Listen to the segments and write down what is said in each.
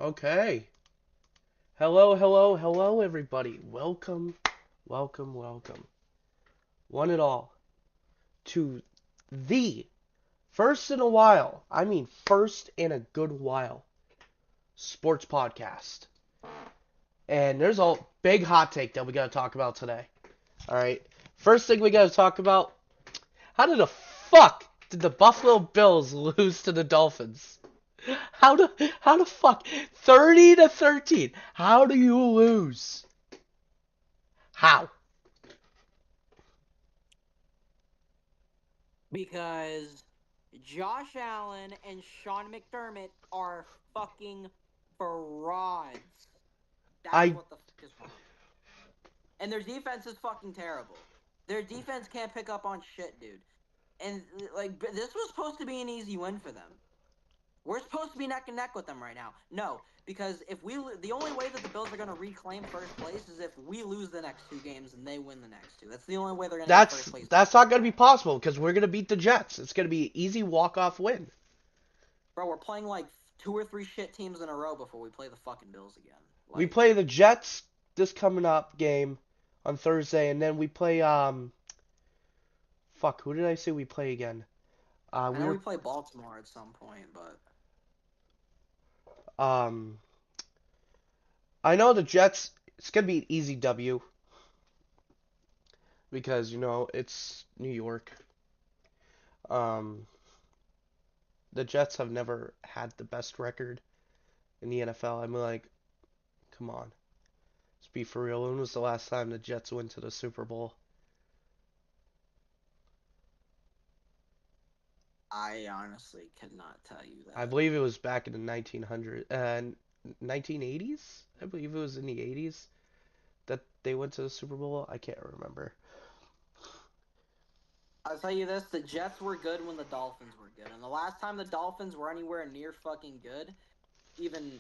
Okay. Hello, hello, hello, everybody. Welcome, welcome, welcome. One and all to the first in a while, I mean, first in a good while, sports podcast. And there's a big hot take that we got to talk about today. All right. First thing we got to talk about, how did the fuck did the Buffalo Bills lose to the Dolphins? How the how the fuck 30-13? How do you lose? How? Because Josh Allen and Sean McDermott are fucking frauds. That's I what the fuck is wrong. And their defense is fucking terrible. Their defense can't pick up on shit, dude. And this was supposed to be an easy win for them. We're supposed to be neck and neck with them right now. No, because if the only way that the Bills are going to reclaim first place is if we lose the next two games and they win the next two. That's the only way they're going to get that's first place back. that's not gonna be possible because we're gonna beat the Jets. It's gonna be an easy walk-off win. Bro, we're playing like two or three shit teams in a row before we play the fucking Bills again. We Like, play the Jets this coming up game on Thursday, and then we play fuck, who did I say we play again? I We know we were play Baltimore at some point, but um I know the Jets. It's gonna be an easy W because it's New York. Um, the Jets have never had the best record in the NFL. I'm like, come on, let's be for real. When was the last time the Jets went to the Super Bowl? I honestly cannot tell you I that. believe it was back in the 1980s. I believe it was in the 80s that they went to the Super Bowl. I can't remember. I'll tell you this: the Jets were good when the Dolphins were good, and the last time the Dolphins were anywhere near fucking good, even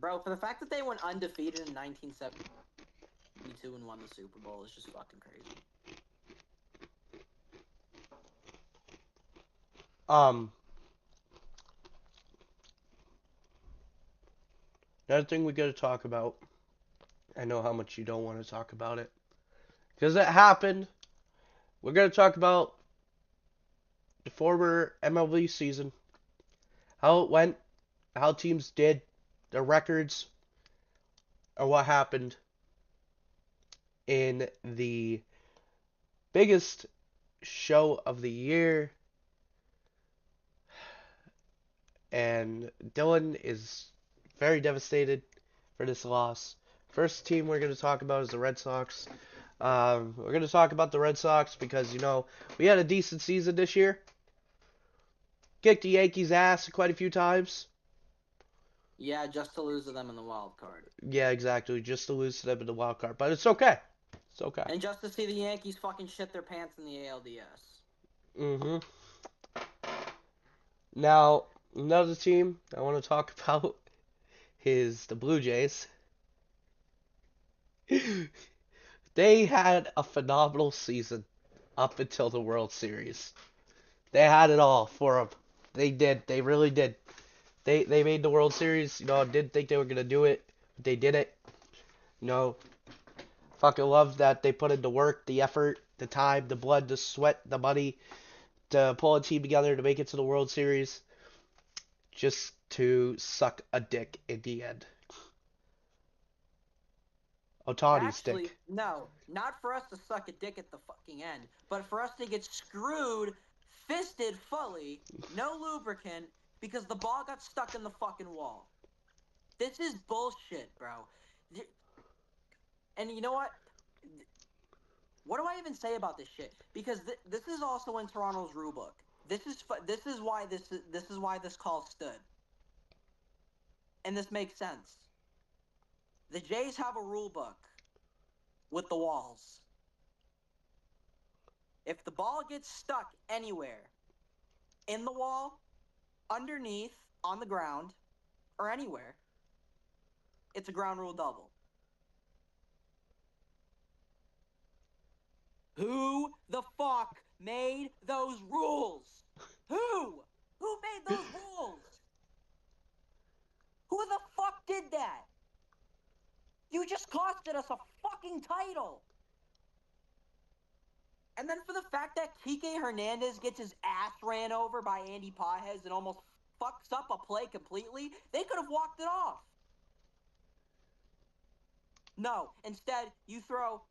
bro, for the fact that they went undefeated in 1972 and won the Super Bowl is just fucking crazy. Um, Another thing we got to talk about. I know how much you don't want to talk about it because it happened. We're gonna talk about the former MLB season, how it went, how teams did, their records, or what happened in the biggest show of the year. And Dylan is very devastated for this loss. First team we're going to talk about is the Red Sox. We're going to talk about the Red Sox because, we had a decent season this year. Kicked the Yankees' ass quite a few times. Yeah, just to lose to them in the wild card, Yeah, exactly. Just to lose to them in the wild card. But it's okay. It's okay. and just to see the Yankees fucking shit their pants in the ALDS. hmm Now, another team I want to talk about is the Blue Jays. They had a phenomenal season up until the World Series. They had it all for them. They did. They really did. They made the World Series. I didn't think they were gonna do it, but they did it. You know, Fucking love that they put in the work, the effort, the time, the blood, the sweat, the money to pull a team together to make it to the World Series, just to suck a dick in the end. Otani's Actually, dick. no, not for us to suck a dick at the fucking end, but for us to get screwed, fisted fully, no lubricant, because the ball got stuck in the fucking wall. This is bullshit, bro. And you know what? What do I even say about this shit? Because this is also in Toronto's rule book. This is why this call stood, and this makes sense. The Jays have a rule book with the walls. If the ball gets stuck anywhere in the wall, underneath, on the ground, or anywhere, it's a ground rule double. Who the fuck made those rules? Who? Who made those rules? Who the costed us a fucking title. And then for the fact that Kike Hernandez gets his ass ran over by Andy Pages and almost fucks up a play completely, they could have walked it off. No, instead you throw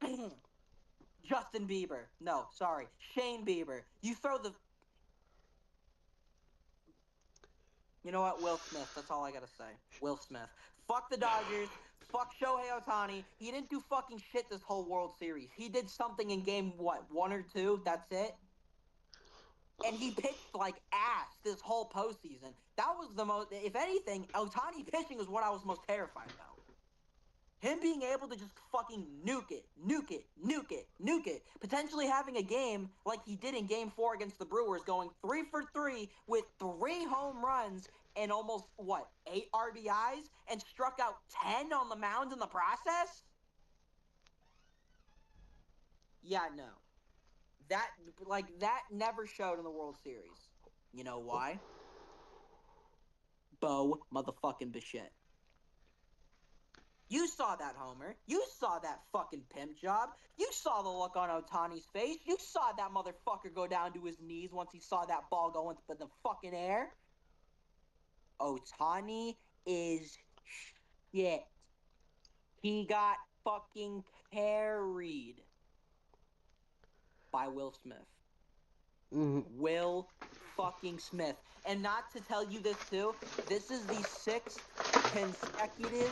Justin Bieber. No, sorry, Shane Bieber. You throw the... You know what? Will Smith. That's all I gotta say. Will Smith. Fuck the Dodgers. Fuck Shohei Ohtani. He didn't do fucking shit this whole World Series. He did something in game, what, 1 or 2? That's it? And he pitched like ass this whole postseason. That was the most... If anything, Ohtani pitching is what I was most terrified about. Him being able to just fucking nuke it, potentially having a game like he did in Game 4 against the Brewers, going 3 for 3 with 3 home runs and almost, 8 RBIs, and struck out 10 on the mound in the process? Yeah, no. That never showed in the World Series. You know why? Bo motherfucking Bichette. You saw that homer. You saw that fucking pimp job. You saw the look on Ohtani's face. You saw that motherfucker go down to his knees once he saw that ball go into the fucking air. Ohtani is shit. He got fucking carried by Will Smith. Will fucking Smith. And not to tell you this too, this is the 6th consecutive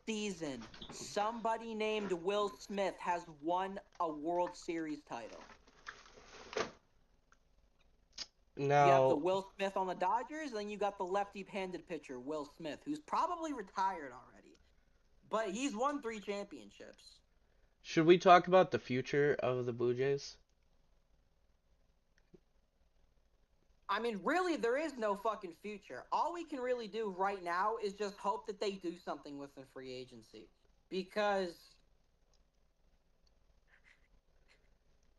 season somebody named Will Smith has won a World Series title. Now, you have the Will Smith on the Dodgers, and then you got the lefty-handed pitcher, Will Smith, who's probably retired already. But he's won 3 championships. should we talk about the future of the Blue Jays? I mean, really, there is no fucking future. All we can really do right now is just hope that they do something with the free agency. Because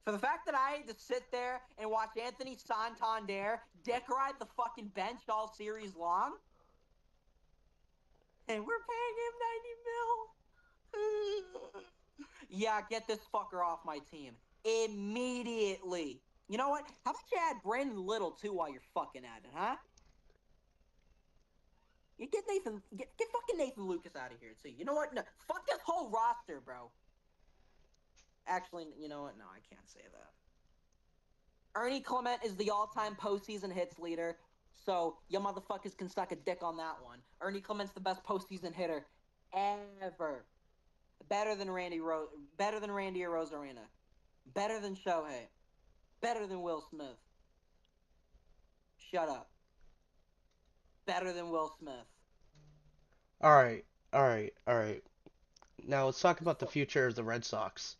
for the fact that I had to sit there and watch Anthony Santander dick ride the fucking bench all series long, and we're paying him 90 mil. Yeah, get this fucker off my team. Immediately. You know what? How about you add Brandon Little, too, while you're fucking at it, huh? You get fucking Nathan Lucas out of here, too. You know what? No, fuck this whole roster, bro. Actually, you know what? No, I can't say that. Ernie Clement is the all-time postseason hits leader, so you motherfuckers can suck a dick on that one. Ernie Clement's the best postseason hitter ever. Better than Randy or Rosarina. Better than Shohei. Better than Will Smith. Shut up. Better than Will Smith. All right. Now let's talk about the future of the Red Sox.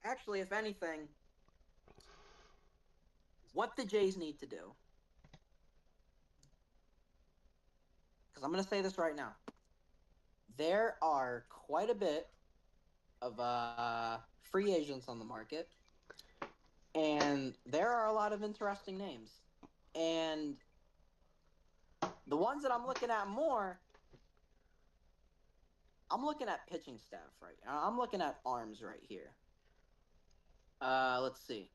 Actually, if anything, what the Jays need to do, because I'm going to say this right now, there are quite a bit of free agents on the market, and there are a lot of interesting names. And the ones that I'm looking at more, I'm looking at pitching staff right now. I'm looking at arms right here. Let's see.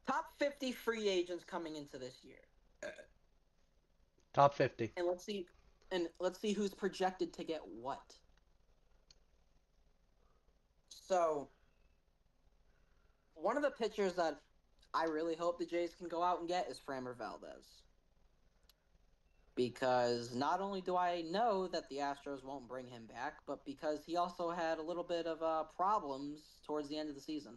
Top 50 free agents coming into this year. Top 50. And let's see who's projected to get what. So, one of the pitchers that I really hope the Jays can go out and get is Framber Valdez. Because not only do I know that the Astros won't bring him back, but because he also had a little bit of problems towards the end of the season.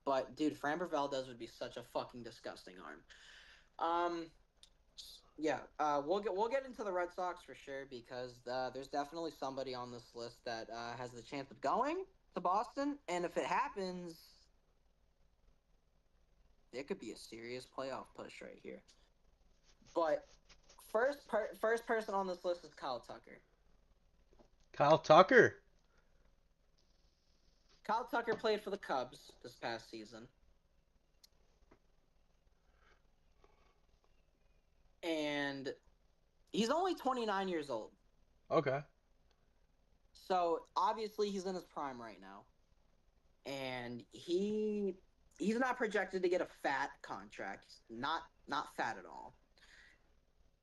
But dude, Framber Valdez would be such a fucking disgusting arm. Yeah, we'll get into the Red Sox for sure, because there's definitely somebody on this list that has the chance of going to Boston, and if it happens, it could be a serious playoff push right here. But first person on this list is Kyle Tucker. Kyle Tucker. Kyle Tucker played for the Cubs this past season. And He's only 29 years old. Okay. So obviously he's in his prime right now. And he's not projected to get a fat contract. Not fat at all.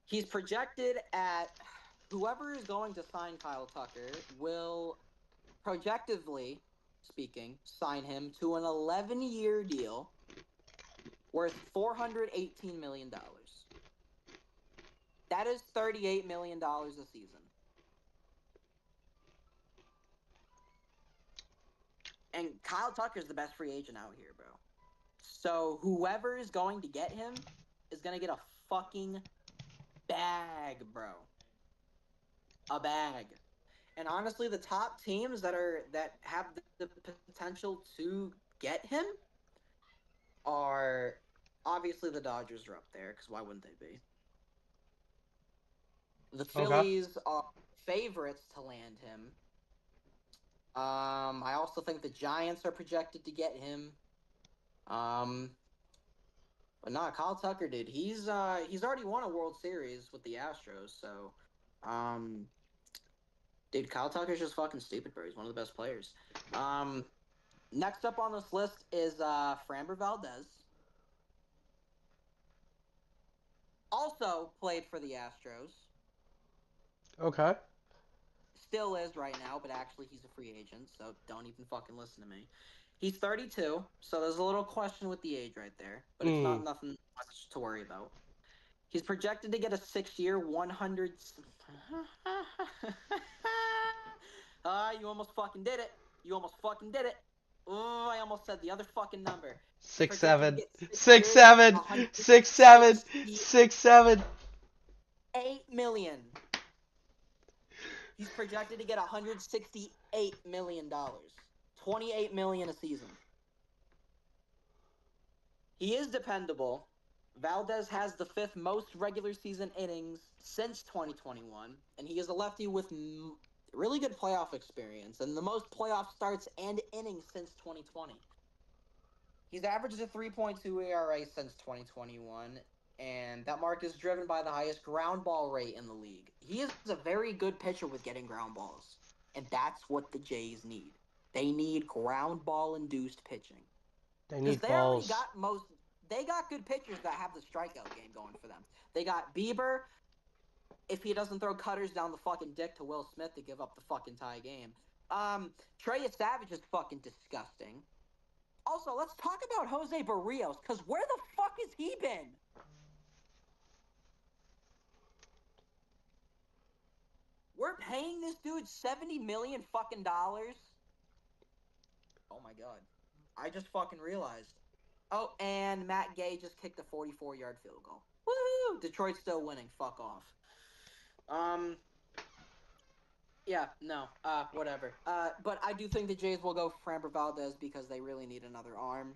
He's projected at whoever is going to sign Kyle Tucker will, projectively speaking, sign him to an 11-year deal worth $418 million. That is $38 million a season. And Kyle Tucker's the best free agent out here, bro. So whoever is going to get him is going to get a fucking bag, bro. A bag. And honestly, the top teams that have the potential to get him are obviously the Dodgers are up there, because why wouldn't they be? The Phillies are favorites to land him. I also think the Giants are projected to get him. But nah, Kyle Tucker, dude, he's already won a World Series with the Astros, so dude, Kyle Tucker's just fucking stupid, bro. He's one of the best players. Next up on this list is Framber Valdez. Also played for the Astros. Okay. Still is right now, but actually he's a free agent, so don't even fucking listen to me. He's 32, so there's a little question with the age right there, but it's not nothing much to worry about. He's projected to get a 6-year, 100. You almost fucking did it. You almost fucking did it. Oh, I almost said the other fucking number. 6'7". 6'7". 6'7". 6'7". $8 million. He's projected to get $168 million. $28 million a season. He is dependable. Valdez has the 5th most regular season innings since 2021, and he is a lefty with really good playoff experience and the most playoff starts and innings since 2020. He's averaged a 3.2 ERA since 2021, and that mark is driven by the highest ground ball rate in the league. He is a very good pitcher with getting ground balls, and that's what the Jays need. They need ground ball induced pitching. They need balls. They got good pitchers that have the strikeout game going for them. They got Bieber, if he doesn't throw cutters down the fucking dick to Will Smith to give up the fucking tie game. Trey Savage is fucking disgusting. Also, let's talk about Jose Barrios, because where the fuck has he been? We're paying this dude $70 million fucking dollars. Oh my god. I just fucking realized. Oh, and Matt Gay just kicked a 44-yard field goal. Woo! Detroit's still winning. Fuck off. Yeah, no. Whatever. But I do think the Jays will go Framber Valdez because they really need another arm.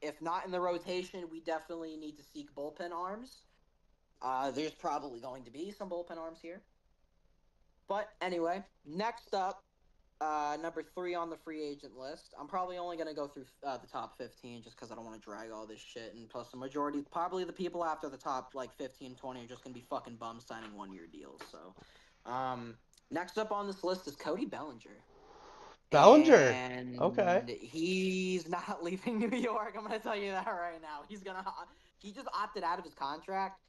If not in the rotation, we definitely need to seek bullpen arms. There's probably going to be some bullpen arms here. But anyway, next up, number 3 on the free agent list. I'm probably only going to go through the top 15 just because I don't want to drag all this shit. And plus, the majority, probably the people after the top, like, 15, 20 are just going to be fucking bums signing one-year deals. So, next up on this list is Cody Bellinger. Bellinger? And okay. He's not leaving New York. I'm going to tell you that right now. He just opted out of his contract.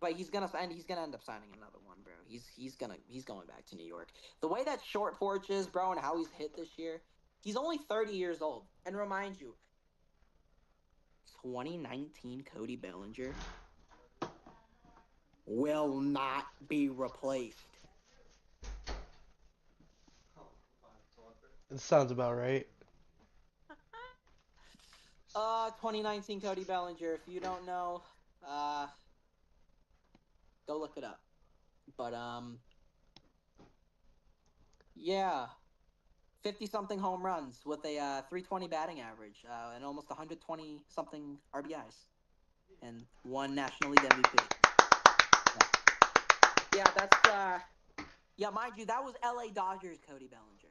But he's gonna end up signing another one, bro. He's going back to New York. The way that short porch is, bro, and how he's hit this year, he's only 30 years old. And remind you, 2019 Cody Bellinger will not be replaced. It sounds about right. 2019 Cody Bellinger. If you don't know, go look it up. But, yeah. 50-something home runs with a 320 batting average and almost 120-something RBIs. And 1 National League MVP. Yeah, that's, yeah, mind you, that was LA Dodgers Cody Bellinger.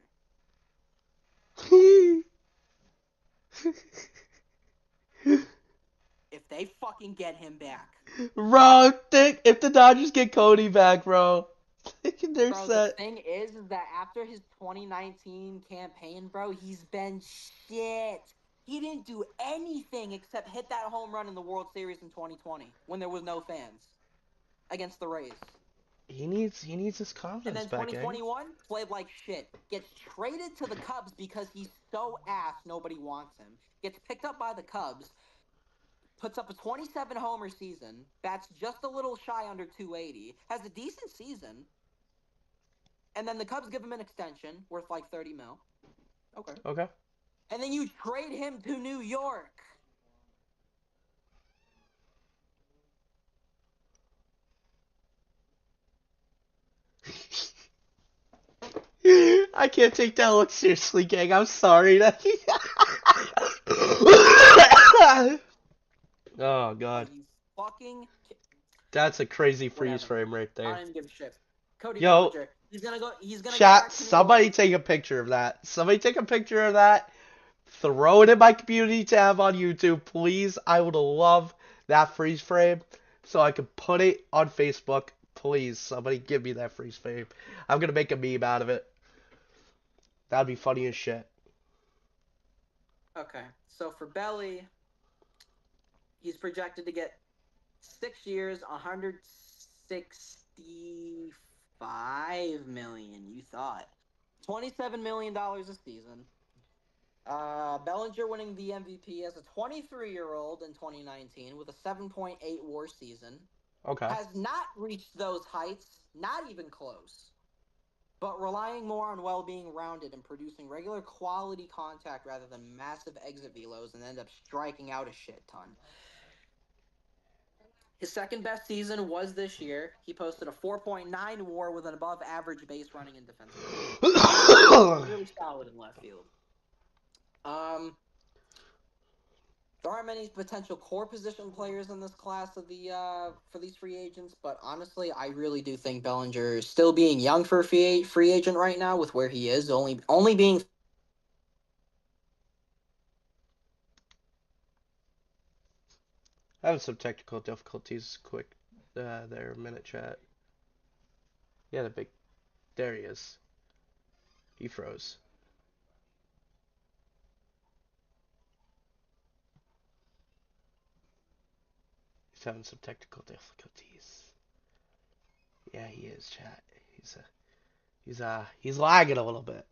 If they fucking get him back. Bro, if the Dodgers get Cody back, bro, they're Bro, the set. thing is that after his 2019 campaign, bro, he's been shit. He didn't do anything except hit that home run in the World Series in 2020 when there was no fans against the Rays. He needs his And confidence then back, 2021 played like shit. Gets traded to the Cubs because he's so ass nobody wants him. Gets picked up by the Cubs. Puts up a 27 homer season. Bats just a little shy under 280. Has a decent season. And then the Cubs give him an extension worth like 30 mil. Okay. Okay. And then you trade him to New York. I can't take that look seriously, gang. I'm sorry. Oh god, Are you fucking? that's a crazy freeze Whatever. frame right I don't there. even give a shit. Cody Yo, Bellinger. He's gonna go. He's gonna go chat, back to New somebody York. take a picture of that. Somebody take a picture of that. Throw it in my community tab on YouTube, please. I would love that freeze frame so I could put it on Facebook. Please, somebody give me that freeze frame. I'm gonna make a meme out of it. That'd be funny as shit. Okay, so for Belly, he's projected to get 6 years, 165 million. You thought $27 million a season. Bellinger winning the MVP as a 23-year-old in 2019 with a 7.8 WAR season. Okay. Has not reached those heights, not even close. But relying more on well-being rounded and producing regular quality contact rather than massive exit velos and end up striking out a shit ton. His second best season was this year. He posted a 4.9 WAR with an above average base running and defensive. Really solid in left field. There aren't many potential core position players in this class of the for these free agents, but honestly, I really do think Bellinger is still being young for a free agent right now with where he is, only being. Having some technical difficulties. Quick, there, minute chat. Yeah, there he is. He froze. He's having some technical difficulties. Yeah, he is, chat. He's lagging a little bit.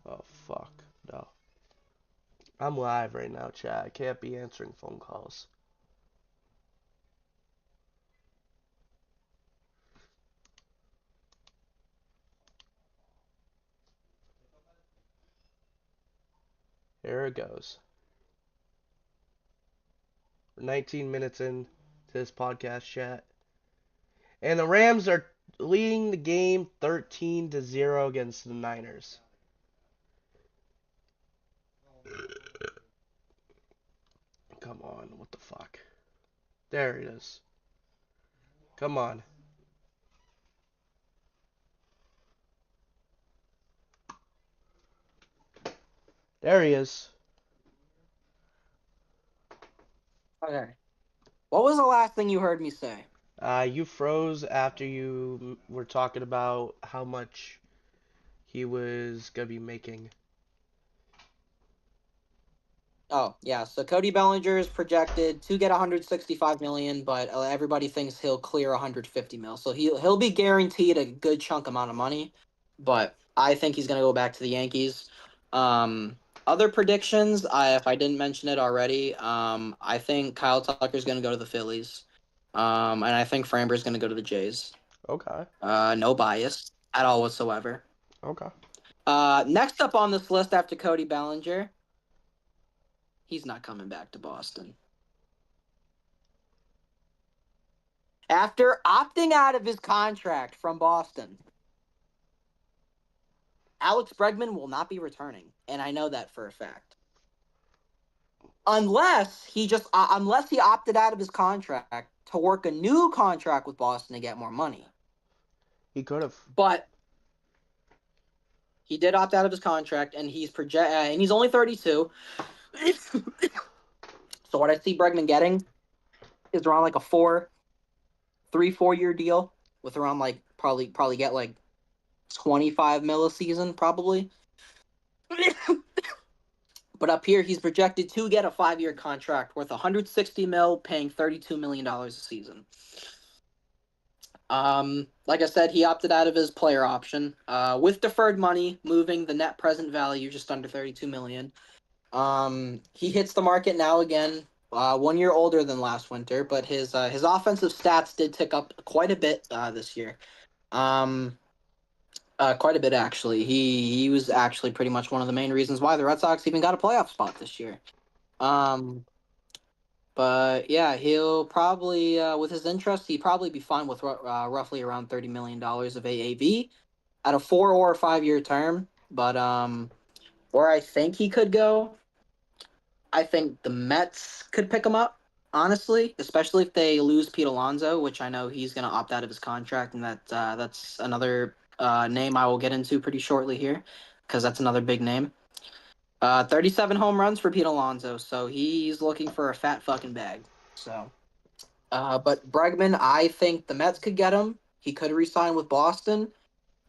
Oh fuck, no. I'm live right now, chat. I can't be answering phone calls. Here it goes. We're 19 minutes in to this podcast, chat. And the Rams are leading the game 13-0 against the Niners. Come on, what the fuck? There it is. Come on. There he is. Okay. What was the last thing you heard me say? You froze after you were talking about how much he was gonna be making. Oh, yeah. So Cody Bellinger is projected to get 165 million, but everybody thinks he'll clear 150 mil. So he'll be guaranteed a good chunk amount of money, but I think he's going to go back to the Yankees. Other predictions, if I didn't mention it already, I think Kyle Tucker's going to go to the Phillies. And I think Framber's going to go to the Jays. Okay. No bias at all whatsoever. Okay. Next up on this list after Cody Bellinger, he's not coming back to Boston. After opting out of his contract from Boston, Alex Bregman will not be returning, and I know that for a fact. Unless he opted out of his contract to work a new contract with Boston to get more money. He could have. But He did opt out of his contract, and and he's only 32. So what I see Bregman getting is around like a 4 year deal with around like probably get like 25 mil a season probably. But up here, he's projected to get a 5 year contract worth 160 mil, paying $32 million a season. Like I said, he opted out of his player option. With deferred money, moving the net present value just under 32 million. He hits the market now again. 1 year older than last winter, but his offensive stats did tick up quite a bit this year. Quite a bit actually. He was actually pretty much one of the main reasons why the Red Sox even got a playoff spot this year. But yeah, he'll probably with his interest, he'd probably be fine with roughly around $30 million of AAV at a 4 or 5 year term. But where I think he could go, I think the Mets could pick him up. Honestly, especially if they lose Pete Alonso, which I know he's going to opt out of his contract, and that's another name I will get into pretty shortly here, because that's another big name. 37 home runs for Pete Alonso, so he's looking for a fat fucking bag. So, but Bregman, I think the Mets could get him. He could re-sign with Boston.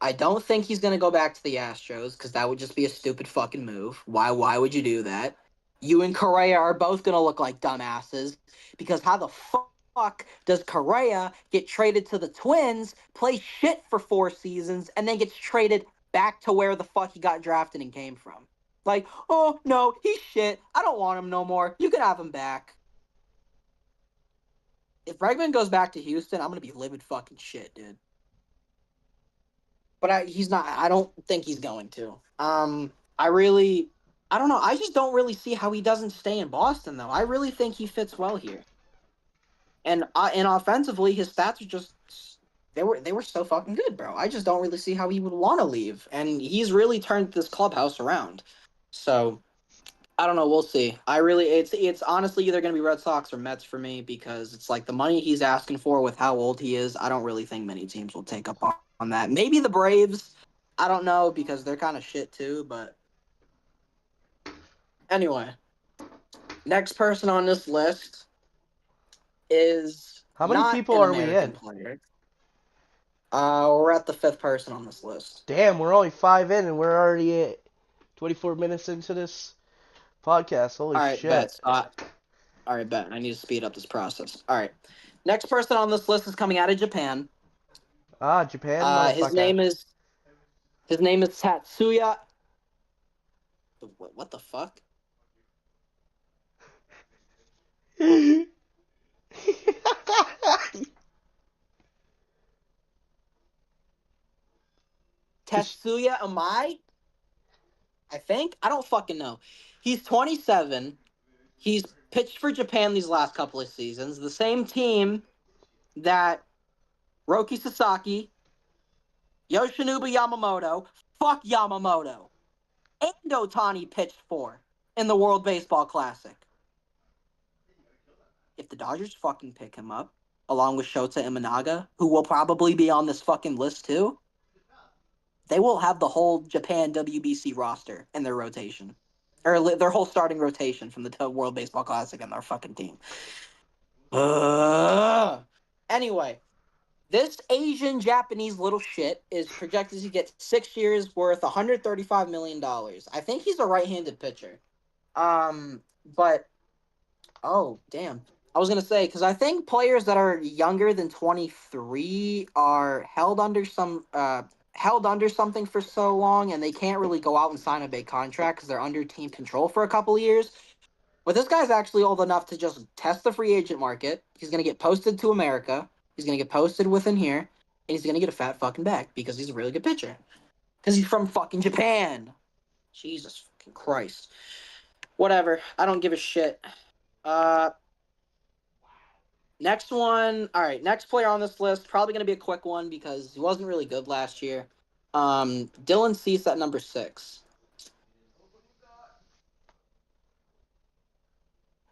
I don't think he's going to go back to the Astros, because that would just be a stupid fucking move. Why would you do that? You and Correa are both going to look like dumbasses, because how the fuck does Correa get traded to the Twins, play shit for 4 seasons, and then gets traded back to where the fuck he got drafted and came from? Like, oh, no, he's shit. I don't want him no more. You can have him back. If Bregman goes back to Houston, I'm going to be livid fucking shit, dude. But he's not. I don't think he's going to. I don't know. I just don't really see how he doesn't stay in Boston, though. I really think he fits well here. And offensively, his stats are just they were so fucking good, bro. I just don't really see how he would want to leave. And he's really turned this clubhouse around. So I don't know. We'll see. It's honestly either going to be Red Sox or Mets for me, because it's like the money he's asking for with how old he is. I don't really think many teams will take up on that. Maybe the Braves. I don't know, because they're kind of shit too. But anyway, next person on this list is How many not people an are we American in? player. We're at the 5th person on this list. Damn, we're only 5 in and we're already at 24 minutes into this podcast. Holy All right, shit. bet. All right, bet. I need to speed up this process. All right. Next person on this list is coming out of Japan. Japan, motherfucker. His name is Tatsuya. What the fuck? Tatsuya Amai? I think? I don't fucking know. He's 27. He's pitched for Japan these last couple of seasons. The same team that Roki Sasaki, Yoshinobu Yamamoto, fuck Yamamoto, and Otani pitched for in the World Baseball Classic. If the Dodgers fucking pick him up, along with Shota Imanaga, who will probably be on this fucking list too, they will have the whole Japan WBC roster in their rotation. Or their whole starting rotation from the World Baseball Classic and their fucking team. Anyway, this Asian Japanese little shit is projected to get 6 years worth $135 million. I think he's a right-handed pitcher. But oh, damn. I was gonna say, because I think players that are younger than 23 are held under something for so long, and they can't really go out and sign a big contract because they're under team control for a couple of years. But this guy's actually old enough to just test the free agent market. He's gonna get posted to America. He's gonna get posted within here, and he's gonna get a fat fucking bag because he's a really good pitcher. Because he's from fucking Japan. Jesus fucking Christ. Whatever. I don't give a shit. Next one. All right, next player on this list, probably going to be a quick one because he wasn't really good last year. Dylan Cease at number 6.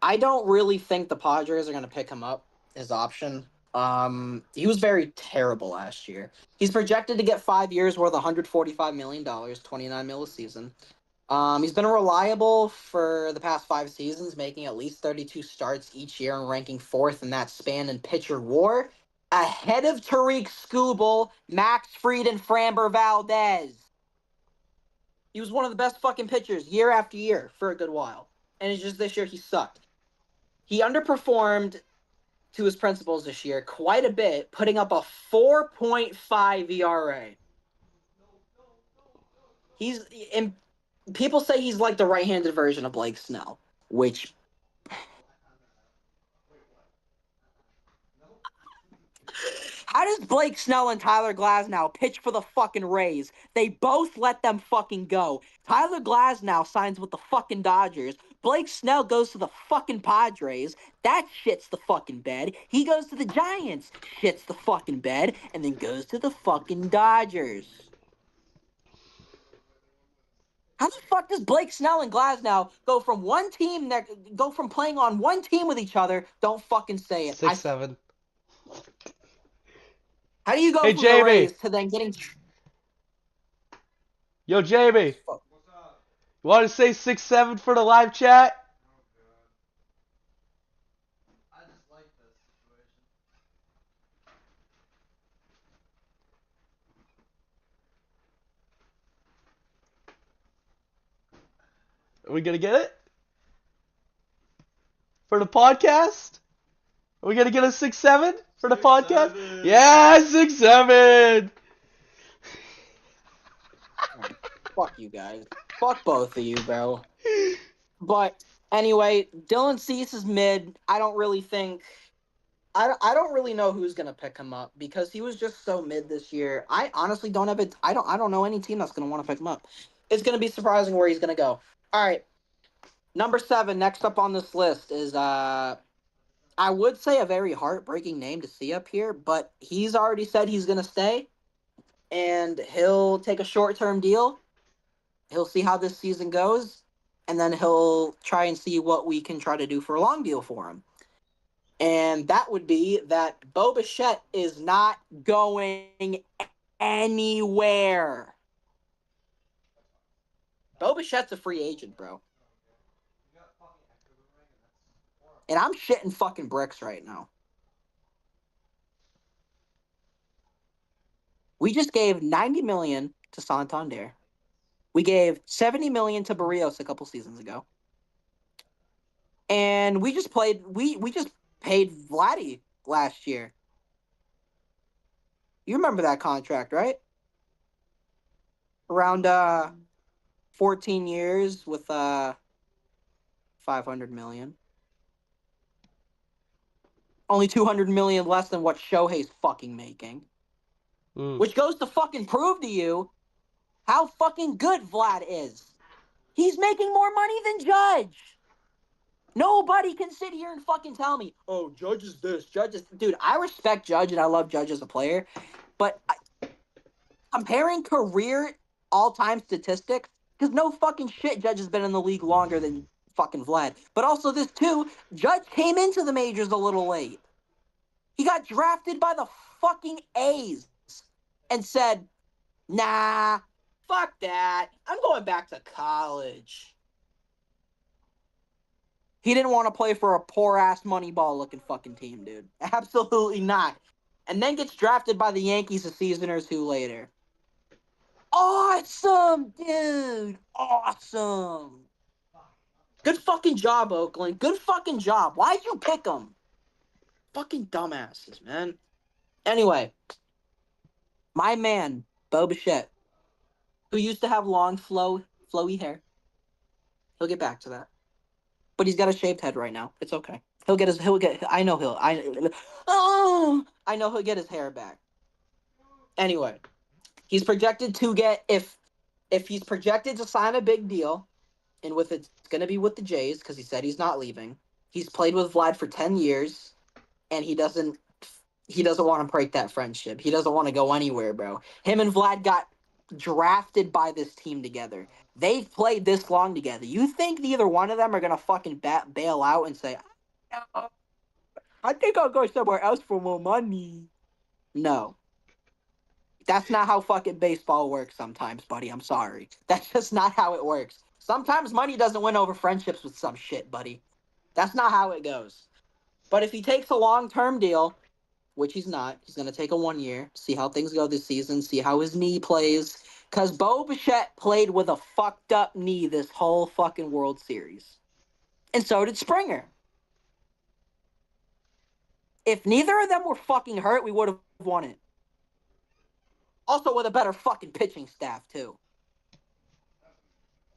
I don't really think the Padres are going to pick him up, his option. He was very terrible last year. He's projected to get 5 years worth $145 million, 29 mil a season. He's been reliable for the past 5 seasons, making at least 32 starts each year and ranking fourth in that span in pitcher WAR, ahead of Tariq Skubal, Max Fried, and Framber Valdez. He was one of the best fucking pitchers year after year for a good while. And it's just this year he sucked. He underperformed to his principals this year quite a bit, putting up a 4.5 ERA. People say he's like the right-handed version of Blake Snell, which how does Blake Snell and Tyler Glasnow pitch for the fucking Rays? They both let them fucking go. Tyler Glasnow signs with the fucking Dodgers. Blake Snell goes to the fucking Padres. That shits the fucking bed. He goes to the Giants, shits the fucking bed, and then goes to the fucking Dodgers. How the fuck does Blake Snell and Glasnow go from playing on one team with each other? Don't fucking say it. 6-7. How do you go Hey, from Jamie. the Rays to then getting? Yo, Jamie. You want to say 6-7 for the live chat? I just like this situation. Are we gonna get it? For the podcast? Are we gonna get a 6-7 for the podcast? 6-7. Yeah, 6-7. Fuck you guys. Fuck both of you, bro. But anyway, Dylan Cease is mid. I don't really know who's gonna pick him up because he was just so mid this year. I honestly don't have it. I don't know any team that's gonna want to pick him up. It's gonna be surprising where he's gonna go. All right, number 7. Next up on this list is I would say a very heartbreaking name to see up here, but he's already said he's gonna stay, and he'll take a short-term deal. He'll see how this season goes, and then he'll try and see what we can try to do for a long deal for him. And that would be that Bo Bichette is not going anywhere. Bo Bichette's a free agent, bro. And I'm shitting fucking bricks right now. We just gave $90 million to Santander. We gave $70 million to Barrios a couple seasons ago. And we just paid Vladdy last year. You remember that contract, right? Around 14 years with $500 million. Only $200 million less than what Shohei's fucking making. Which goes to fucking prove to you how fucking good Vlad is. He's making more money than Judge. Nobody can sit here and fucking tell me, oh, Judge is this, Judge is... Dude, I respect Judge and I love Judge as a player, but comparing career all-time statistics, because no fucking shit Judge has been in the league longer than fucking Vlad. But also this, too, Judge came into the majors a little late. He got drafted by the fucking A's and said, nah, fuck that. I'm going back to college. He didn't want to play for a poor-ass Moneyball-looking fucking team, dude. Absolutely not. And then gets drafted by the Yankees a season or two later. Awesome, dude. Awesome. Good fucking job, Oakland. Good fucking job. Why'd you pick him? Fucking dumbasses, man. Anyway, my man, Bo Bichette, who used to have long, flowy hair. He'll get back to that. But he's got a shaved head right now. It's okay. I know he'll get his hair back. Anyway, he's projected to get, if he's projected to sign a big deal, and it's going to be with the Jays, because he said he's not leaving. He's played with Vlad for 10 years, and he doesn't want to break that friendship. He doesn't want to go anywhere, bro. Him and Vlad got drafted by this team together. They've played this long together. You think neither one of them are going to fucking bail out and say, I think I'll go somewhere else for more money. No. That's not how fucking baseball works sometimes, buddy. I'm sorry. That's just not how it works. Sometimes money doesn't win over friendships with some shit, buddy. That's not how it goes. But if he takes a long-term deal, which he's not, he's going to take a 1 year, see how things go this season, see how his knee plays. Because Bo Bichette played with a fucked up knee this whole fucking World Series. And so did Springer. If neither of them were fucking hurt, we would have won it. Also with a better fucking pitching staff, too.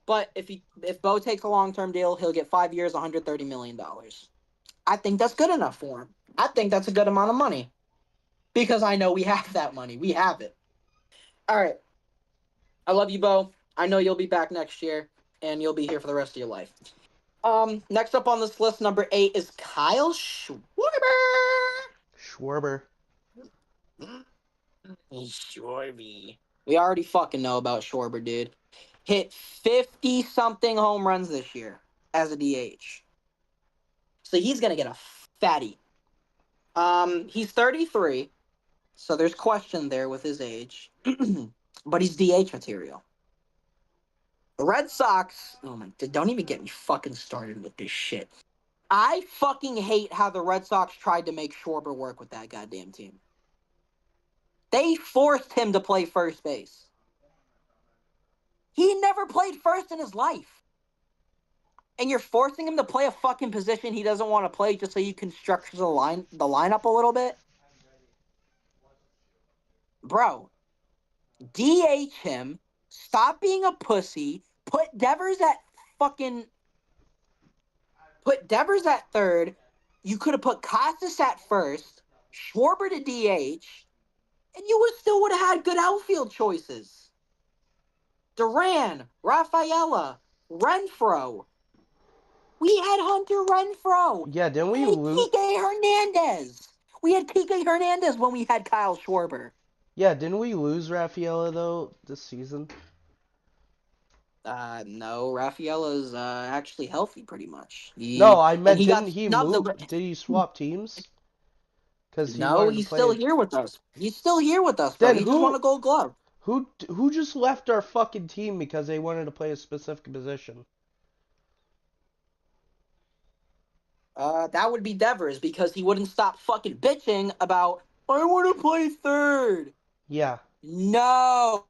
But if Bo takes a long-term deal, he'll get 5 years, $130 million. I think that's good enough for him. I think that's a good amount of money. Because I know we have that money. We have it. All right. I love you, Bo. I know you'll be back next year, and you'll be here for the rest of your life. Next up on this list, number 8 is Kyle Schwarber. Schwarber. Schwarby. We already fucking know about Schwarber, dude. Hit 50-something home runs this year as a DH. So he's going to get a fatty. He's 33, so there's question there with his age. But he's DH material. The Red Sox, oh my, don't even get me fucking started with this shit. I fucking hate how the Red Sox tried to make Schwarber work with that goddamn team. They forced him to play first base. He never played first in his life. And you're forcing him to play a fucking position he doesn't want to play just so you can structure the lineup a little bit? Bro, DH him, stop being a pussy, put Devers at third. You could have put Costas at first, Schwarber to DH, and you still would have had good outfield choices. Duran, Rafaela, Renfroe. We had Hunter Renfroe. Yeah, didn't we had lose? Kike Hernandez. We had Kike Hernandez when we had Kyle Schwarber. Yeah, didn't we lose Rafaela though this season? No, Rafaela's actually healthy pretty much. No, I meant he didn't got he snubbed. move? Did he swap teams? Because he No, wanted to he's play. still here with us. He's still here with us, bro. Then He just won a Gold Glove. Who just left our fucking team because they wanted to play a specific position? That would be Devers because he wouldn't stop fucking bitching about I want to play third. Yeah. No.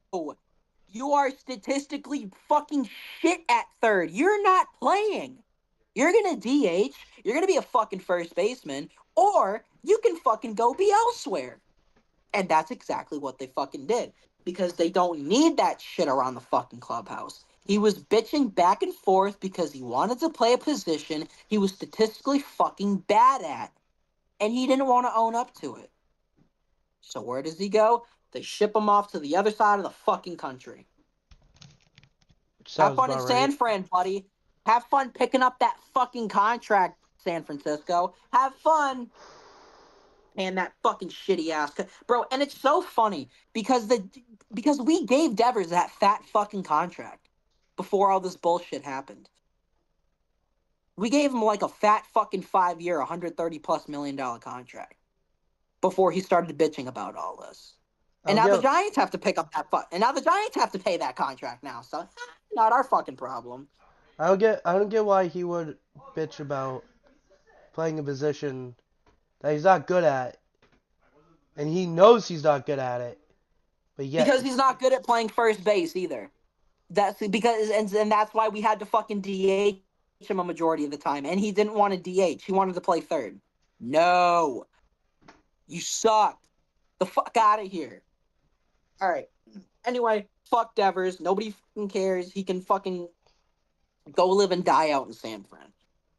You are statistically fucking shit at third. You're not playing. You're going to DH. You're going to be a fucking first baseman. Or you can fucking go be elsewhere. And that's exactly what they fucking did. Because they don't need that shit around the fucking clubhouse. He was bitching back and forth because he wanted to play a position he was statistically fucking bad at. And he didn't want to own up to it. So where does he go? They ship him off to the other side of the fucking country. Have fun in San Fran, buddy. Have fun picking up that fucking contract, San Francisco. Have fun. And that fucking shitty ass, bro. And it's so funny because we gave Devers that fat fucking contract before all this bullshit happened. We gave him like a fat fucking 5-year, $130+ million contract before he started bitching about all this. And now the Giants have to pick up that and now the Giants have to pay that contract now. So not our fucking problem. I don't get why he would bitch about playing a position that he's not good at, and he knows he's not good at it. But yet, because he's not good at playing first base either. That's because and that's why we had to fucking DH him a majority of the time, and he didn't want to DH. He wanted to play third. No, you suck. The fuck out of here. All right. Anyway, fuck Devers. Nobody fucking cares. He can fucking go live and die out in San Fran.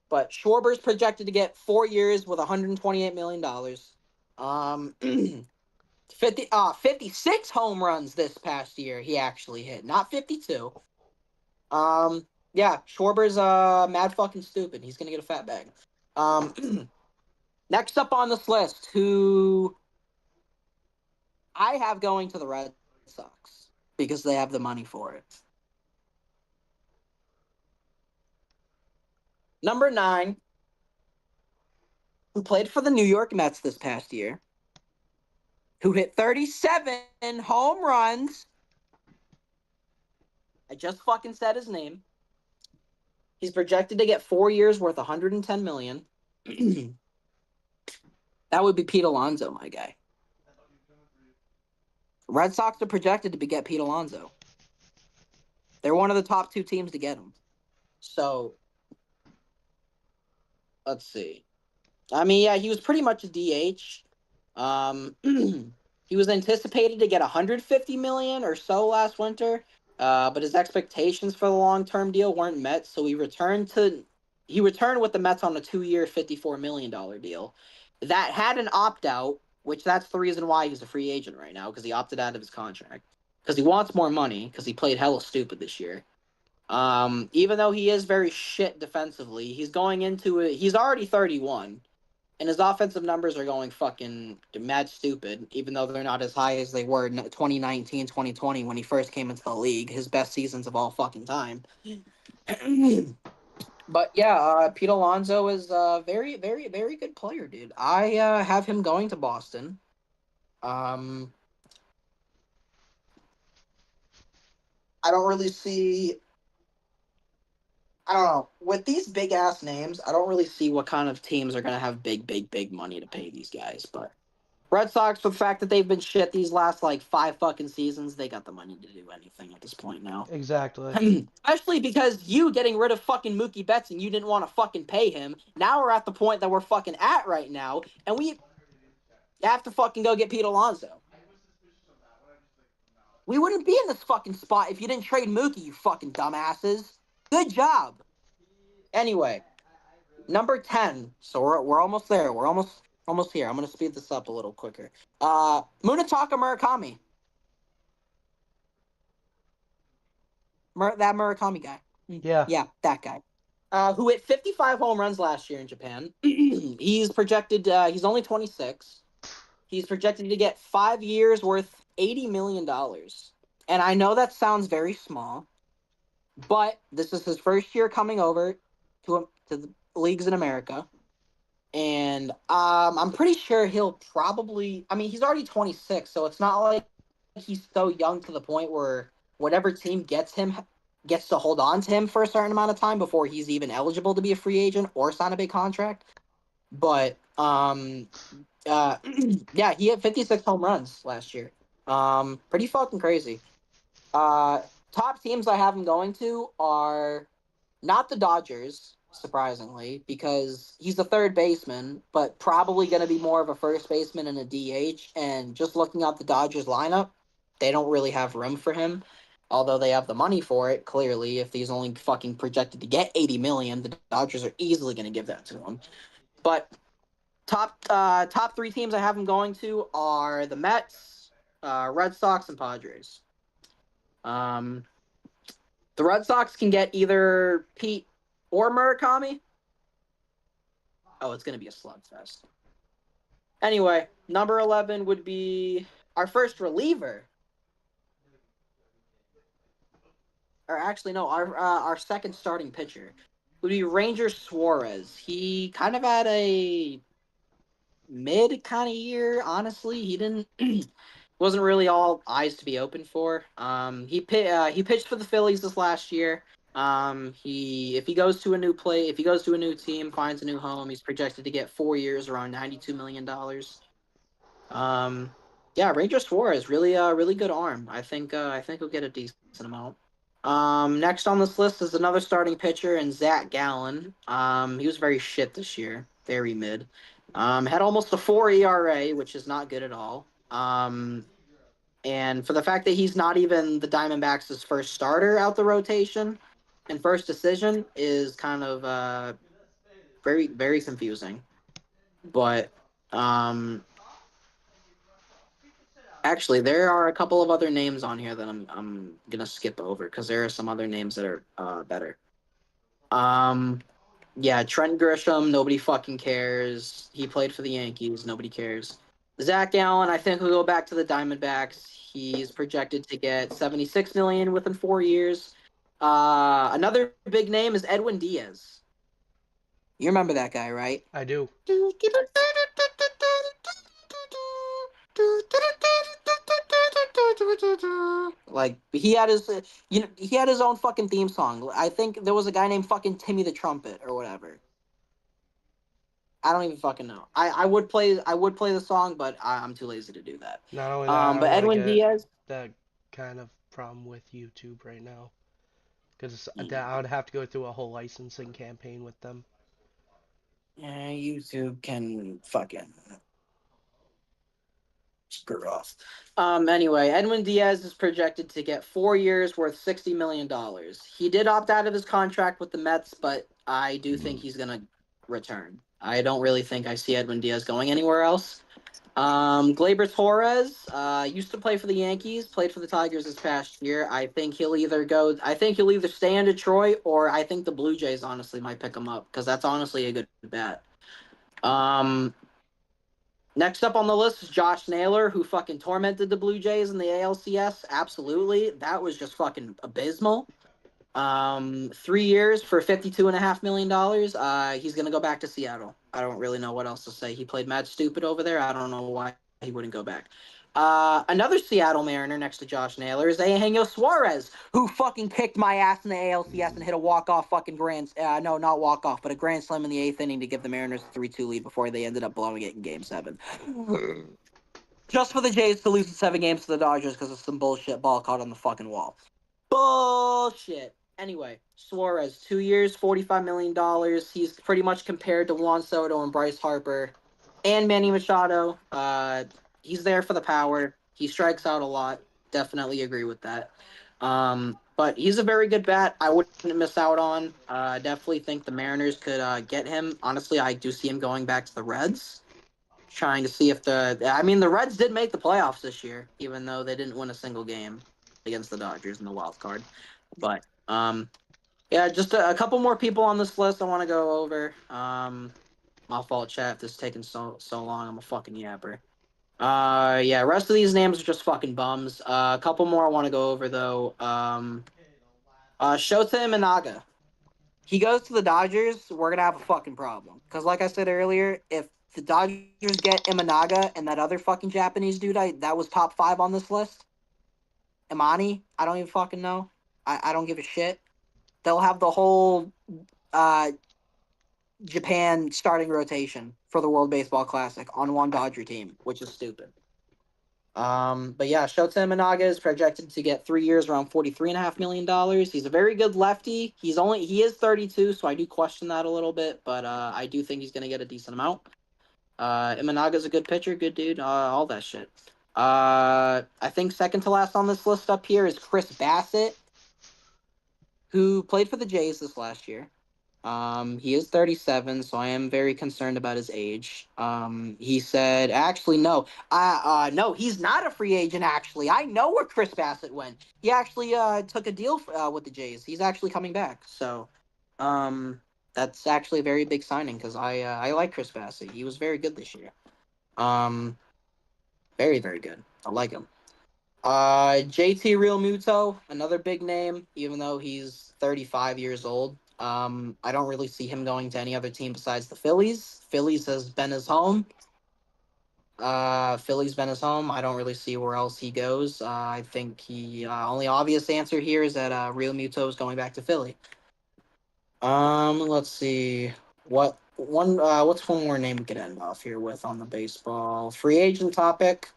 But Schwarber's projected to get 4 years with $128 million. 56 home runs this past year he actually hit, not 52. Yeah, Schwarber's mad fucking stupid. He's gonna get a fat bag. Next up on this list, who I have going to the Red Sox because they have the money for it. Number 9, who played for the New York Mets this past year, who hit 37 home runs. I just fucking said his name. He's projected to get 4 years worth $110 million. That would be Pete Alonso, my guy. Red Sox are projected to get Pete Alonso. They're one of the top 2 teams to get him. So, let's see. I mean, yeah, he was pretty much a DH. He was anticipated to get $150 million or so last winter, but his expectations for the long-term deal weren't met. So he returned with the Mets on a 2-year, $54 million deal. That had an opt-out, which that's the reason why he's a free agent right now, because he opted out of his contract. Because he wants more money, because he played hella stupid this year. Even though he is very shit defensively, he's already 31, and his offensive numbers are going fucking mad stupid, even though they're not as high as they were in 2019, 2020 when he first came into the league, his best seasons of all fucking time. But yeah, Pete Alonso is a very, very, very good player, dude. I have him going to Boston. I don't really see. I don't know. With these big ass names, I don't really see what kind of teams are gonna have big, big, big money to pay these guys. But Red Sox, for the fact that they've been shit these last like 5 fucking seasons, they got the money to do anything at this point now. Exactly. Especially because you getting rid of fucking Mookie Betts and you didn't want to fucking pay him. Now we're at the point that we're fucking at right now, and we have to fucking go get Pete Alonso. We wouldn't be in this fucking spot if you didn't trade Mookie, you fucking dumbasses. Good job. Anyway, number 10. So we're almost there. We're almost here. I'm gonna speed this up a little quicker. Munetaka Murakami. That Murakami guy. Yeah, that guy. Who hit 55 home runs last year in Japan. He's projected. He's only 26. He's projected to get 5 years worth $80 million. And I know that sounds very small, but this is his first year coming over to the leagues in America. And I'm pretty sure he'll probably. I mean, he's already 26, so it's not like he's so young to the point where whatever team gets him gets to hold on to him for a certain amount of time before he's even eligible to be a free agent or sign a big contract. But yeah, he had 56 home runs last year. Pretty fucking crazy. Top teams I have him going to are not the Dodgers, surprisingly, because he's the third baseman, but probably going to be more of a first baseman and a DH. And just looking at the Dodgers lineup, they don't really have room for him. Although they have the money for it, clearly, if he's only fucking projected to get $80 million, the Dodgers are easily going to give that to him. But top 3 teams I have him going to are the Mets, Red Sox, and Padres. The Red Sox can get either Pete or Murakami. Oh, it's going to be a slugfest. Anyway, number 11 would be our first reliever. Or actually, no, our second starting pitcher would be Ranger Suarez. He kind of had a mid kind of year, honestly. He didn't wasn't really all eyes to be open for. He pitched for the Phillies this last year. If he goes to a new team, finds a new home, he's projected to get 4 years, around $92 million. Yeah, Ranger Suarez, really good arm. I think he'll get a decent amount. Next on this list is another starting pitcher, and Zach Gallen. He was very shit this year, very mid. Had almost a 4 ERA, which is not good at all. And for the fact that he's not even the Diamondbacks' first starter out the rotation and first decision is kind of very, very confusing. But actually, there are a couple of other names on here that I'm gonna skip over because there are some other names that are better. Yeah, Trent Grisham, nobody fucking cares. He played for the Yankees, nobody cares. Zach Gallen, I think, will go back to the Diamondbacks. He's projected to get $76 million within 4 years. Another big name is Edwin Diaz. You remember that guy, right? I do. Like he had his, he had his own fucking theme song. I think there was a guy named fucking Timmy the Trumpet or whatever. I don't even fucking know. I would play the song, but I'm too lazy to do that. Not only that, I But want to Edwin get Diaz, that kind of problem with YouTube right now. Because I would have to go through a whole licensing campaign with them. yeah, YouTube can fucking screw off. Anyway, Edwin Diaz is projected to get 4 years worth $60 million. He did opt out of his contract with the Mets, but I do think he's gonna return. I don't really think I see Edwin Diaz going anywhere else. Gleyber Torres used to play for the Yankees, played for the Tigers this past year. I think he'll either go. I think he'll either stay in Detroit, or I think the Blue Jays honestly might pick him up because that's honestly a good bat. Um, Next up on the list is Josh Naylor, who fucking tormented the Blue Jays in the ALCS. Absolutely. That was just fucking abysmal. 3 years for $52.5 million. He's gonna go back to Seattle. I don't really know what else to say. He played mad stupid over there. I don't know why he wouldn't go back. Another Seattle Mariner next to Josh Naylor is Eugenio Suarez, who fucking kicked my ass in the ALCS and hit a walk-off fucking no, not walk-off, but a grand slam in the eighth inning to give the Mariners a 3-2 lead before they ended up blowing it in Game 7. Just for the Jays to lose in 7 games to the Dodgers because of some bullshit ball caught on the fucking wall. Bullshit. Anyway, Suarez, 2 years, $45 million. He's pretty much compared to Juan Soto and Bryce Harper and Manny Machado. He's there for the power. He strikes out a lot. Definitely agree with that. But he's a very good bat. I wouldn't miss out on. Definitely think the Mariners could get him. Honestly, I do see him going back to the Reds. Trying to see if the Reds did make the playoffs this year, even though they didn't win a single game against the Dodgers in the wild card. But yeah, just a couple more people on this list I want to go over. My fault, chat. If this is taking so long, I'm a fucking yapper. Yeah, rest of these names are just fucking bums. A couple more I want to go over though. Shota Imanaga. He goes to the Dodgers, we're gonna have a fucking problem. Because like I said earlier, if the Dodgers get Imanaga and that other fucking Japanese dude that was top 5 on this list, Imani, I don't even fucking know. I don't give a shit. They'll have the whole Japan starting rotation for the World Baseball Classic on one Dodger team, which is stupid. But yeah, Shota Imanaga is projected to get 3 years, around $43.5 million. He's a very good lefty. He is 32, so I do question that a little bit, but I do think he's gonna get a decent amount. Imanaga's a good pitcher, good dude, all that shit. I think second to last on this list up here is Chris Bassett, who played for the Jays this last year. He is 37, so I am very concerned about his age. He said, actually, no. No, he's not a free agent, actually. I know where Chris Bassett went. He actually took a deal with the Jays. He's actually coming back. So, that's actually a very big signing because I like Chris Bassett. He was very good this year. Very, very good. I like him. JT Realmuto, another big name, even though he's 35 years old. I don't really see him going to any other team besides the Phillies. Phillies has been his home. Phillies been his home. I don't really see where else he goes. I think he only obvious answer here is that Realmuto is going back to Philly. Let's see what's one more name we could end off here with on the baseball free agent topic.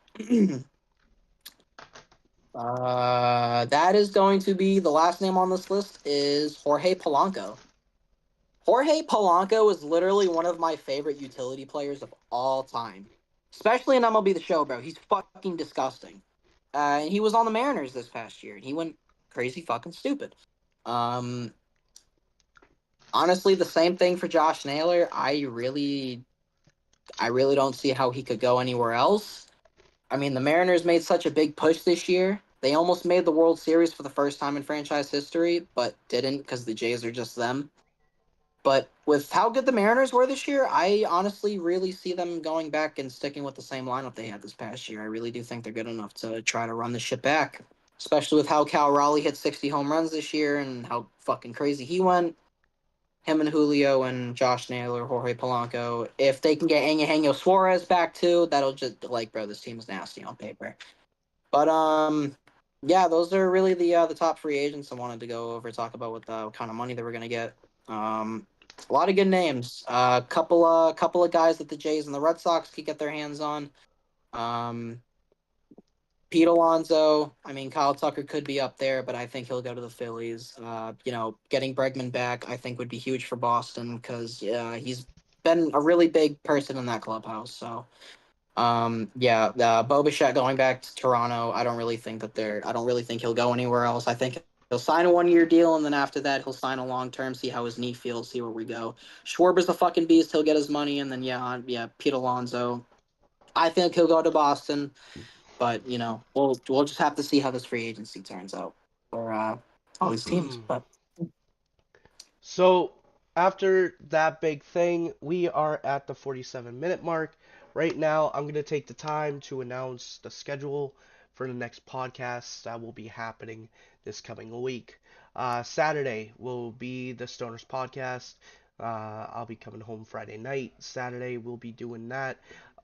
That is going to be the last name on this list is Jorge Polanco. Jorge Polanco is literally one of my favorite utility players of all time, especially in MLB The Show, bro. He's fucking disgusting. And he was on the Mariners this past year, and he went crazy fucking stupid. Honestly, the same thing for Josh Naylor. I really don't see how he could go anywhere else. I mean, the Mariners made such a big push this year. They almost made the World Series for the first time in franchise history, but didn't because the Jays are just them. But with how good the Mariners were this year, I honestly really see them going back and sticking with the same lineup they had this past year. I really do think they're good enough to try to run the shit back, especially with how Cal Raleigh hit 60 home runs this year and how fucking crazy he went. him and Julio and Josh Naylor, Jorge Polanco. If they can get Eugenio Suarez back too, that'll just like, bro, this team is nasty on paper. But yeah, those are really the top free agents I wanted to go over, talk about what kind of money they were gonna get. A lot of good names. Couple of guys that the Jays and the Red Sox could get their hands on. Um, Pete Alonso. I mean, Kyle Tucker could be up there, but I think he'll go to the Phillies. Getting Bregman back, I think, would be huge for Boston because he's been a really big person in that clubhouse. So, Bo Bichette going back to Toronto. I don't really think he'll go anywhere else. I think he'll sign a 1 year deal, and then after that, he'll sign a long term. See how his knee feels. See where we go. Schwarber's a fucking beast. He'll get his money, and then Pete Alonso. I think he'll go to Boston. But we'll just have to see how this free agency turns out for all these teams. But So after that big thing, we are at the 47-minute mark. Right now, I'm going to take the time to announce the schedule for the next podcast that will be happening this coming week. Saturday will be the Stoners podcast. I'll be coming home Friday night. Saturday, we'll be doing that.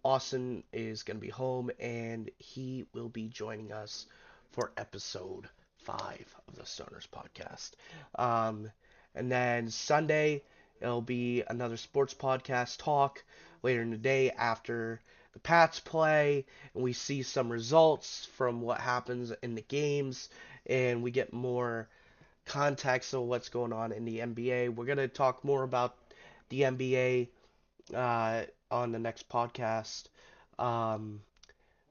Austin is going to be home, and he will be joining us for episode 5 of the Stoners podcast. And then Sunday, it'll be another sports podcast talk later in the day after the Pats play, and we see some results from what happens in the games, and we get more context of what's going on in the NBA. We're going to talk more about the NBA on the next podcast,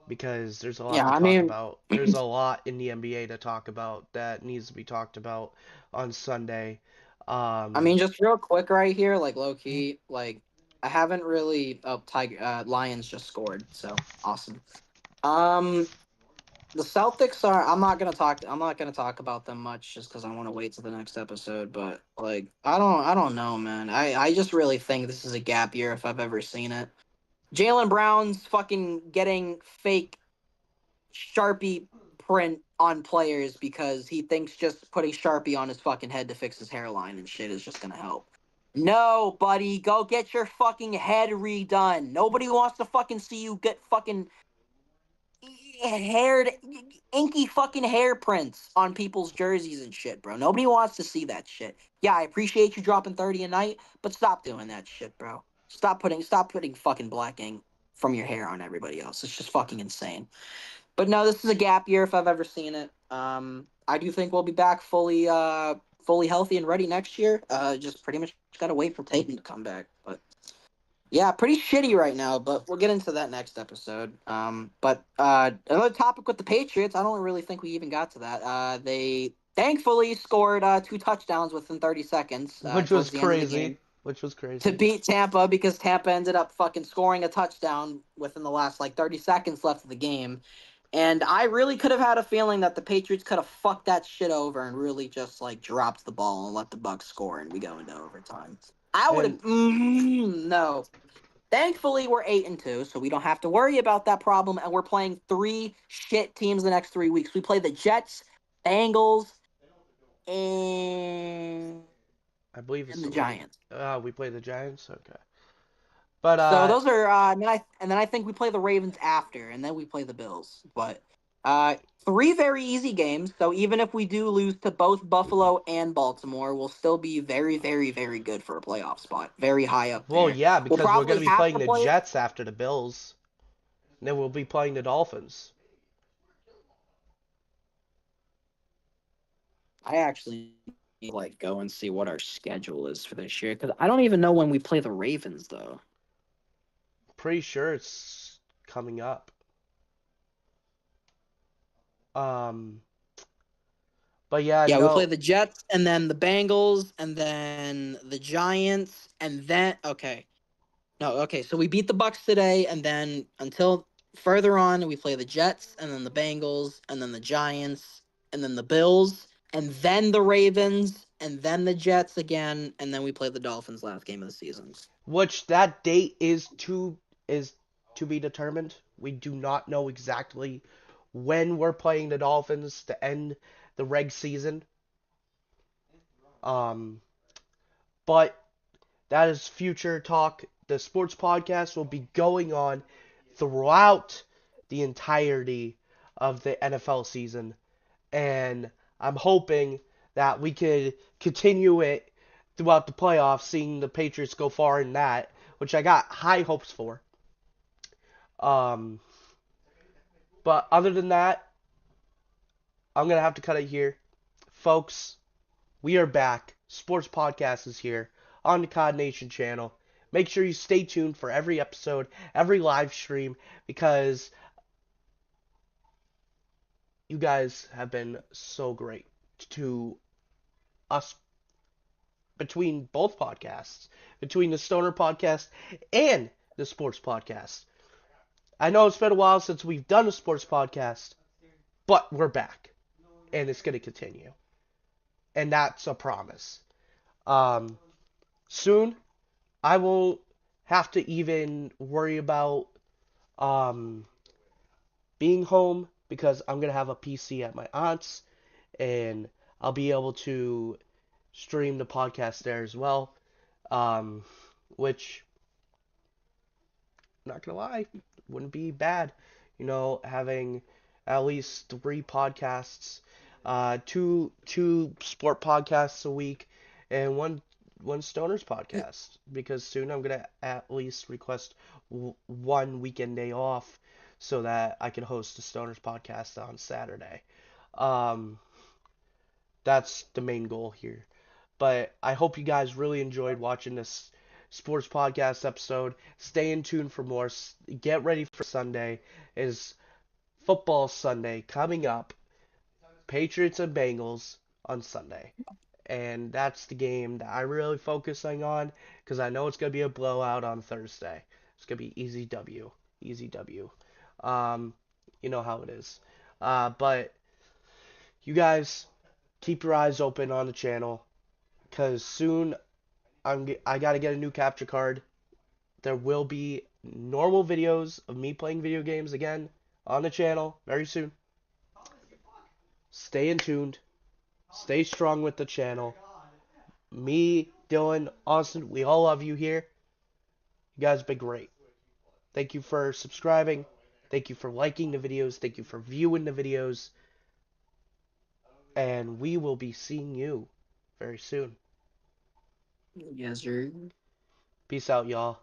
because there's a lot yeah, to I talk mean, about. There's a lot in the NBA to talk about that needs to be talked about on Sunday. just real quick right here, like low key, like I haven't really. Oh, Tiger Lions just scored, so awesome. Um, the Celtics are. I'm not gonna talk. I'm not gonna talk about them much just because I want to wait till the next episode. But like, I don't know, man. I just really think this is a gap year if I've ever seen it. Jalen Brown's fucking getting fake Sharpie print on players because he thinks just putting Sharpie on his fucking head to fix his hairline and shit is just gonna help. No, buddy, go get your fucking head redone. Nobody wants to fucking see you get fucking haired, inky fucking hair prints on people's jerseys and shit, bro. Nobody wants to see that shit. Yeah, I appreciate you dropping 30 a night, but stop doing that shit, bro. Stop putting fucking black ink from your hair on everybody else. It's just fucking insane. But no, this is a gap year if I've ever seen it. I do think we'll be back fully healthy and ready next year. Just pretty much gotta wait for Peyton to come back. But yeah, pretty shitty right now. But we'll get into that next episode. But another topic with the Patriots. I don't really think we even got to that. They thankfully scored 2 touchdowns within 30 seconds which was towards the end of the crazy. game Which was to crazy. beat Tampa because Tampa ended up fucking scoring a touchdown within the last like 30 seconds left of the game. And I really could have had a feeling that the Patriots could have fucked that shit over and really just like dropped the ball and let the Bucks score and we go into overtime. I would And have no. Thankfully, we're 8-2, so we don't have to worry about that problem. And we're playing 3 shit teams the next 3 weeks. We play the Jets, Bengals, and I believe it's the the Giants. we play the Giants. Okay, but So those are and then I think we play the Ravens after, and then we play the Bills. But 3 very easy games. So even if we do lose to both Buffalo and Baltimore, we'll still be very, very, very good for a playoff spot. Very high up well, there. yeah, We'll because we're going probably to be have playing to the play. Jets after the Bills. And then we'll be playing the Dolphins. I actually need to, like go and see what our schedule is for this year because I don't even know when we play the Ravens though. Pretty sure it's coming up. Um, but yeah, Yeah, we play no. the Jets and then the Bengals and then the Giants and then okay. No, okay. So we beat the Bucks today, and then until further on, we play the Jets, and then the Bengals, and then the Giants, and then the Bills, and then the Ravens, and then the Jets again, and then we play the Dolphins last game of the season. Which that date is to be determined. We do not know exactly when we're playing the Dolphins to end the reg season. Um, but That is future talk. The sports podcast will be going on throughout the entirety of the NFL season. And I'm hoping that we could continue it throughout the playoffs, seeing the Patriots go far in that, which I got high hopes for. Um, but other than that, I'm going to have to cut it here. Folks, we are back. Sports Podcast is here on the COD Nation channel. Make sure you stay tuned for every episode, every live stream, because you guys have been so great to us between both podcasts, between the Stoner Podcast and the Sports Podcast. I know it's been a while since we've done a sports podcast, but we're back, and it's going to continue. And that's a promise. Soon, I won't have to even worry about being home because I'm going to have a PC at my aunt's, and I'll be able to stream the podcast there as well. Which, not gonna lie, wouldn't be bad. Having at least 3 podcasts, two sport podcasts a week, and one Stoners podcast. Because soon I'm gonna at least request one weekend day off so that I can host a Stoners podcast on Saturday. Um, that's the main goal here. But I hope you guys really enjoyed watching this sports podcast episode. Stay in tune for more. Get ready for Sunday. It is football Sunday coming up. Patriots and Bengals on Sunday. And that's the game that I'm really focusing on because I know it's going to be a blowout on Thursday. It's going to be easy W. Easy W. You know how it is. But you guys keep your eyes open on the channel because soon I gotta get a new capture card. There will be normal videos of me playing video games again on the channel very soon. Stay in tuned. Stay strong with the channel. Me, Dylan, Austin, we all love you here. You guys have been great. Thank you for subscribing. Thank you for liking the videos. Thank you for viewing the videos. And we will be seeing you very soon. Yes, sir. Peace out, y'all.